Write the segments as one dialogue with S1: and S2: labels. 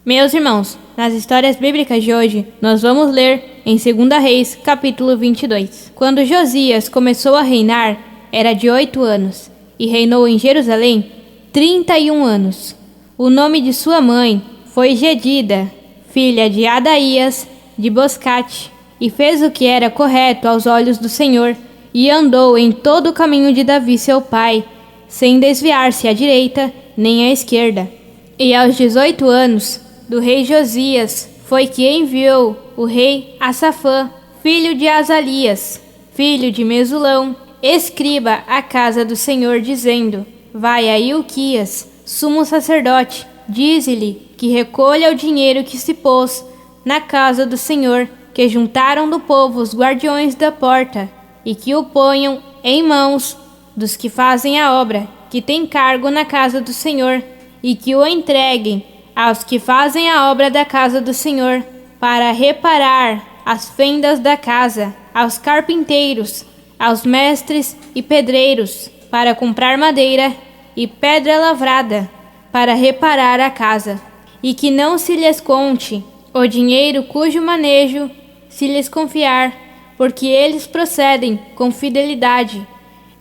S1: Meus irmãos, nas histórias bíblicas de hoje, nós vamos ler em 2 Reis, capítulo 22. Quando Josias começou a reinar, era de 8 anos, e reinou em Jerusalém 31 anos. O nome de sua mãe foi Jedida, filha de Adaías de Boscate, e fez o que era correto aos olhos do Senhor, e andou em todo o caminho de Davi seu pai, sem desviar-se à direita nem à esquerda. E aos 18 anos do rei Josias foi que enviou o rei Assafã, filho de Azalias, filho de Mesulão, escriba à casa do Senhor, dizendo: Vai a Ilquias, sumo sacerdote, dize-lhe que recolha o dinheiro que se pôs na casa do Senhor, que juntaram do povo os guardiões da porta, e que o ponham em mãos dos que fazem a obra, que tem cargo na casa do Senhor, e que o entreguem aos que fazem a obra da casa do Senhor, para reparar as fendas da casa, aos carpinteiros, aos mestres e pedreiros, para comprar madeira e pedra lavrada, para reparar a casa, e que não se lhes conte o dinheiro cujo manejo se lhes confiar, porque eles procedem com fidelidade.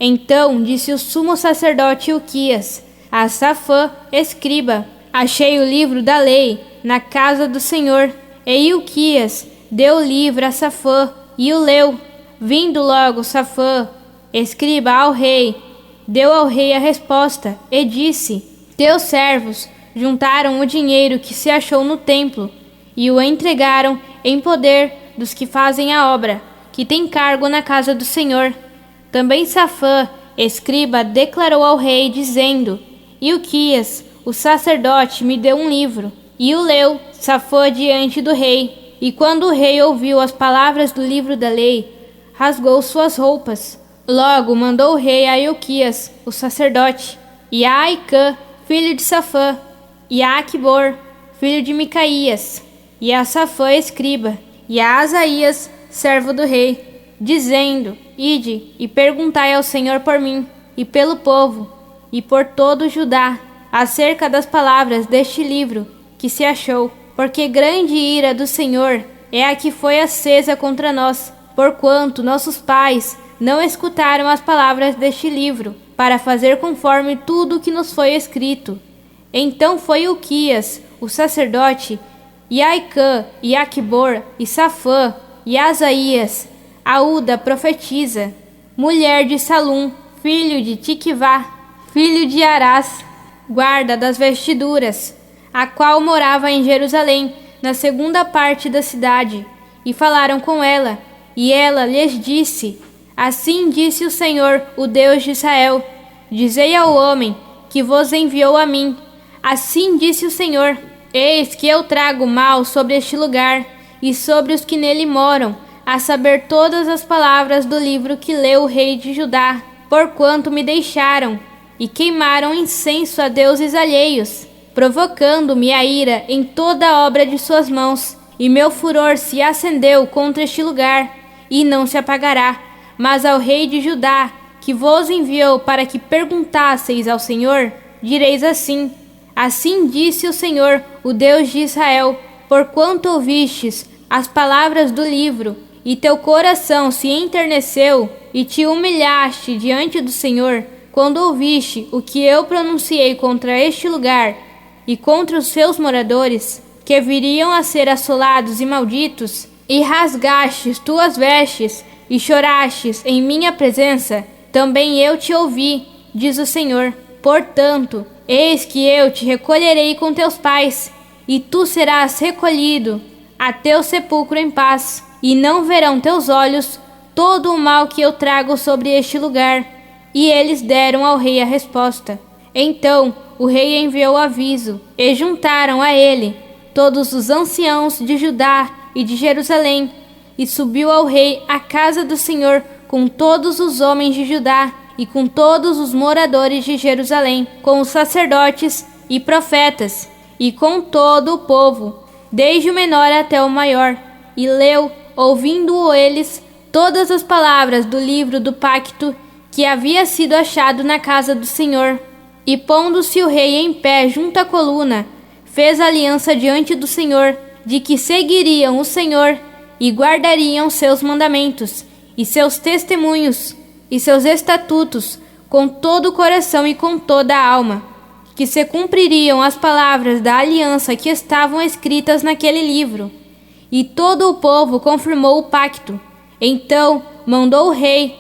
S1: Então disse o sumo sacerdote Ilquias a Safã, escriba: Achei o livro da lei na casa do Senhor. E Ilquias deu o livro a Safã e o leu. Vindo logo Safã, escriba, ao rei, deu ao rei a resposta e disse: Teus servos juntaram o dinheiro que se achou no templo e o entregaram em poder dos que fazem a obra, que tem cargo na casa do Senhor. Também Safã, escriba, declarou ao rei, dizendo: Ilquias, o sacerdote, me deu um livro. E o leu Safã diante do rei. E quando o rei ouviu as palavras do livro da lei, rasgou suas roupas. Logo mandou o rei a Ilquias, o sacerdote, e a Aicã, filho de Safã, e a Aquibor, filho de Micaías, e a Safã, escriba, e a Asaías, servo do rei, dizendo: Ide e perguntai ao Senhor por mim, e pelo povo, e por todo Judá, acerca das palavras deste livro que se achou, porque grande ira do Senhor é a que foi acesa contra nós, porquanto nossos pais não escutaram as palavras deste livro, para fazer conforme tudo o que nos foi escrito. Então foi Ilquias, o sacerdote, e Aicã, e Aquibor, e Safã, e Asaías, a Uda profetisa, mulher de Salum, filho de Tiquivá, filho de Arás, guarda das vestiduras, a qual morava em Jerusalém, na segunda parte da cidade, e falaram com ela, e ela lhes disse: Assim disse o Senhor, o Deus de Israel: Dizei ao homem que vos enviou a mim: Assim disse o Senhor: Eis que eu trago mal sobre este lugar e sobre os que nele moram, a saber todas as palavras do livro que leu o rei de Judá, porquanto me deixaram e queimaram incenso a deuses alheios, provocando-me a ira em toda a obra de suas mãos, e meu furor se acendeu contra este lugar, e não se apagará. Mas ao rei de Judá, que vos enviou para que perguntasseis ao Senhor, direis assim: Assim disse o Senhor, o Deus de Israel: Porquanto ouvistes as palavras do livro, e teu coração se enterneceu, e te humilhaste diante do Senhor, quando ouviste o que eu pronunciei contra este lugar e contra os seus moradores, que viriam a ser assolados e malditos, e rasgastes tuas vestes e chorastes em minha presença, também eu te ouvi, diz o Senhor. Portanto, eis que eu te recolherei com teus pais, e tu serás recolhido a teu sepulcro em paz, e não verão teus olhos todo o mal que eu trago sobre este lugar. E eles deram ao rei a resposta. Então o rei enviou aviso, e juntaram a ele todos os anciãos de Judá e de Jerusalém, e subiu ao rei à casa do Senhor com todos os homens de Judá e com todos os moradores de Jerusalém, com os sacerdotes e profetas, e com todo o povo, desde o menor até o maior, e leu, ouvindo eles, todas as palavras do livro do pacto que havia sido achado na casa do Senhor. E pondo-se o rei em pé junto à coluna, fez aliança diante do Senhor, de que seguiriam o Senhor e guardariam seus mandamentos, e seus testemunhos, e seus estatutos, com todo o coração e com toda a alma, que se cumpririam as palavras da aliança que estavam escritas naquele livro. E todo o povo confirmou o pacto. Então mandou o rei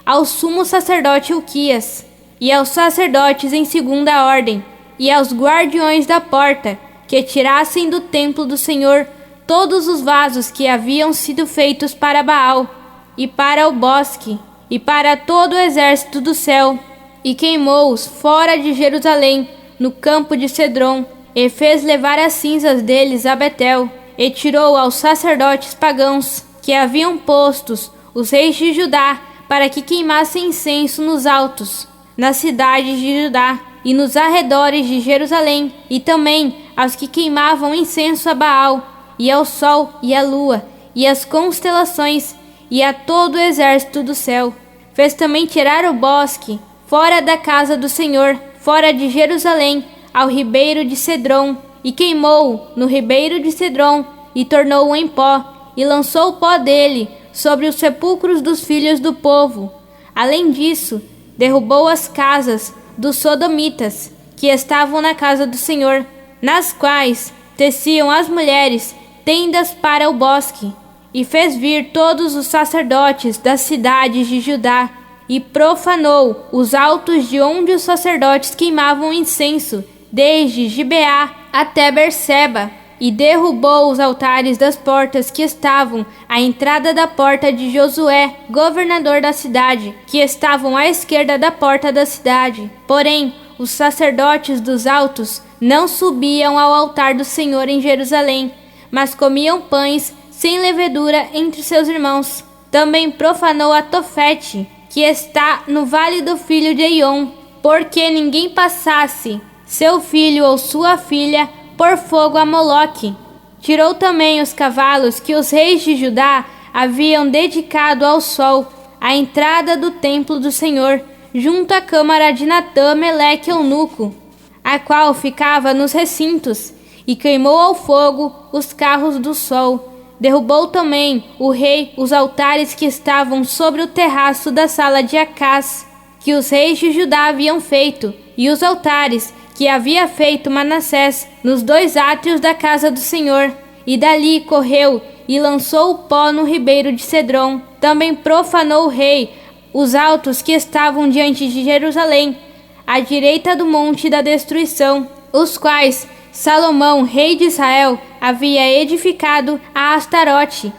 S1: ao sumo sacerdote Hilquias, e aos sacerdotes em segunda ordem, e aos guardiões da porta, que tirassem do templo do Senhor todos os vasos que haviam sido feitos para Baal, e para o bosque, e para todo o exército do céu, e queimou-os fora de Jerusalém, no campo de Cedron, e fez levar as cinzas deles a Betel, e tirou aos sacerdotes pagãos, que haviam postos os reis de Judá, para que queimassem incenso nos altos, nas cidades de Judá, e nos arredores de Jerusalém, e também aos que queimavam incenso a Baal, e ao sol, e à lua, e às constelações, e a todo o exército do céu. Fez também tirar o bosque, fora da casa do Senhor, fora de Jerusalém, ao ribeiro de Cedron, e queimou no ribeiro de Cedron, e tornou-o em pó, e lançou o pó dele sobre os sepulcros dos filhos do povo. Além disso, derrubou as casas dos sodomitas, que estavam na casa do Senhor, nas quais teciam as mulheres tendas para o bosque, e fez vir todos os sacerdotes das cidades de Judá, e profanou os altos de onde os sacerdotes queimavam incenso, desde Gibeá até Berseba, e derrubou os altares das portas que estavam à entrada da porta de Josué, governador da cidade, que estavam à esquerda da porta da cidade. Porém, os sacerdotes dos altos não subiam ao altar do Senhor em Jerusalém, mas comiam pães sem levedura entre seus irmãos. Também profanou a Tofete, que está no vale do filho de Eiom, porque ninguém passasse seu filho ou sua filha por fogo a Moloque. Tirou também os cavalos que os reis de Judá haviam dedicado ao sol, à entrada do templo do Senhor, junto à câmara de Natã Meleque eunuco, a qual ficava nos recintos, e queimou ao fogo os carros do sol. Derrubou também o rei os altares que estavam sobre o terraço da sala de Acás, que os reis de Judá haviam feito, e os altares que havia feito Manassés nos 2 átrios da casa do Senhor. E dali correu e lançou o pó no ribeiro de Cedron. Também profanou o rei os altos que estavam diante de Jerusalém, à direita do monte da destruição, os quais Salomão, rei de Israel, havia edificado a Astarote,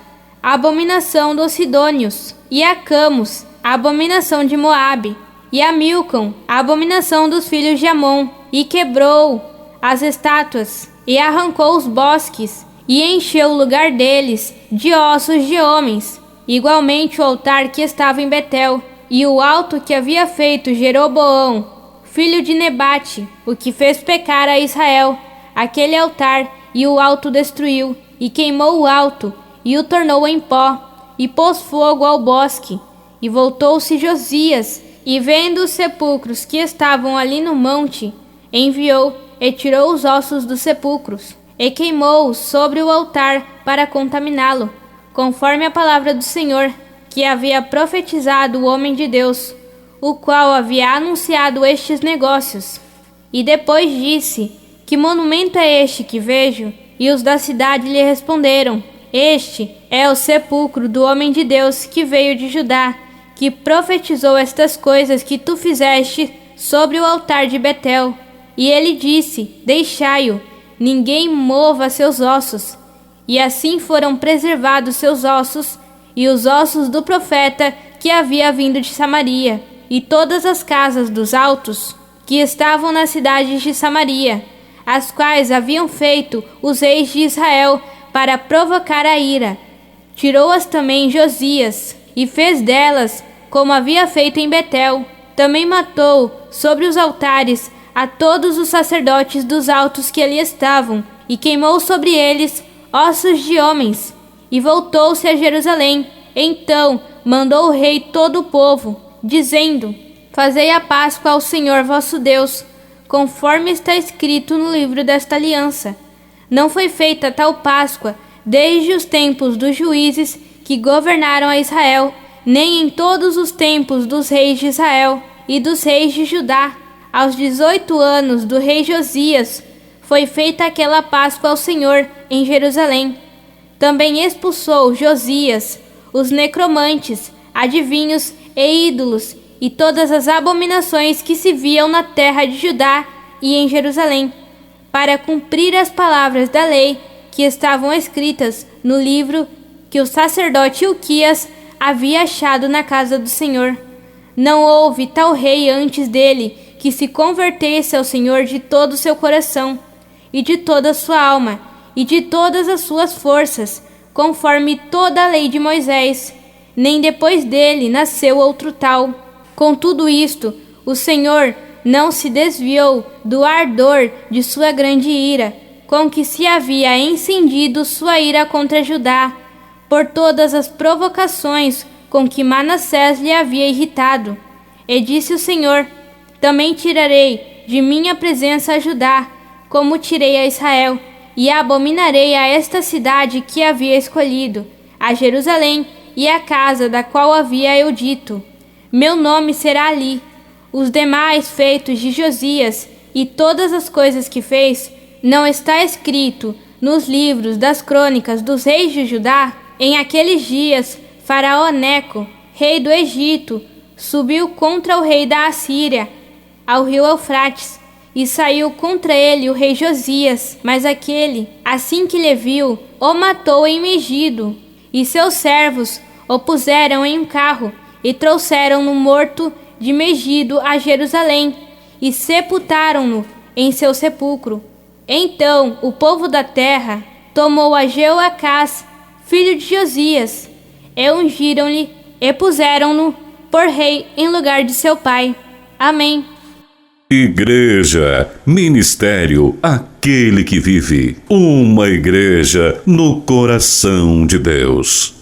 S1: a abominação dos Sidônios, e a Camus, a abominação de Moabe, e a Milcom, a abominação dos filhos de Amon, e quebrou as estátuas, e arrancou os bosques, e encheu o lugar deles de ossos de homens, igualmente o altar que estava em Betel, e o alto que havia feito Jeroboão, filho de Nebate, o que fez pecar a Israel. Aquele altar e o alto destruiu, e queimou o alto, e o tornou em pó, e pôs fogo ao bosque. E voltou-se Josias, e vendo os sepulcros que estavam ali no monte, enviou e tirou os ossos dos sepulcros, e queimou-os sobre o altar para contaminá-lo, conforme a palavra do Senhor, que havia profetizado o homem de Deus, o qual havia anunciado estes negócios. E depois disse: que monumento é este que vejo? E os da cidade lhe responderam: este é o sepulcro do homem de Deus que veio de Judá, que profetizou estas coisas que tu fizeste sobre o altar de Betel. E ele disse: deixai-o, ninguém mova seus ossos. E assim foram preservados seus ossos, e os ossos do profeta que havia vindo de Samaria, e todas as casas dos altos que estavam nas cidades de Samaria, as quais haviam feito os reis de Israel para provocar a ira. Tirou-as também Josias, e fez delas como havia feito em Betel. Também matou sobre os altares a todos os sacerdotes dos altos que ali estavam, e queimou sobre eles ossos de homens, e voltou-se a Jerusalém. Então mandou o rei todo o povo, dizendo: fazei a Páscoa ao Senhor vosso Deus, conforme está escrito no livro desta aliança. Não foi feita tal Páscoa desde os tempos dos juízes que governaram a Israel, nem em todos os tempos dos reis de Israel e dos reis de Judá. Aos 18 anos do rei Josias, foi feita aquela Páscoa ao Senhor em Jerusalém. Também expulsou Josias os necromantes, adivinhos e ídolos, e todas as abominações que se viam na terra de Judá e em Jerusalém, para cumprir as palavras da lei que estavam escritas no livro que o sacerdote Hilquias havia achado na casa do Senhor. Não houve tal rei antes dele que se convertesse ao Senhor de todo o seu coração, e de toda a sua alma, e de todas as suas forças, conforme toda a lei de Moisés. Nem depois dele nasceu outro tal. Com tudo isto, o Senhor não se desviou do ardor de sua grande ira, com que se havia encendido sua ira contra Judá, por todas as provocações com que Manassés lhe havia irritado. E disse o Senhor: também tirarei de minha presença a Judá, como tirei a Israel, e abominarei a esta cidade que havia escolhido, a Jerusalém e a casa da qual havia eu dito: meu nome será ali. Os demais feitos de Josias e todas as coisas que fez, não está escrito nos livros das crônicas dos reis de Judá? Em aqueles dias, Faraó Neco, rei do Egito, subiu contra o rei da Assíria, ao rio Eufrates, e saiu contra ele o rei Josias. Mas aquele, assim que lhe viu, o matou em Megido, e seus servos o puseram em um carro, e trouxeram-no morto de Megido a Jerusalém, e sepultaram-no em seu sepulcro. Então o povo da terra tomou a Jeoacás, filho de Josias, e ungiram-lhe, e puseram-no por rei em lugar de seu pai. Amém.
S2: Igreja, ministério, aquele que vive. Uma igreja no coração de Deus.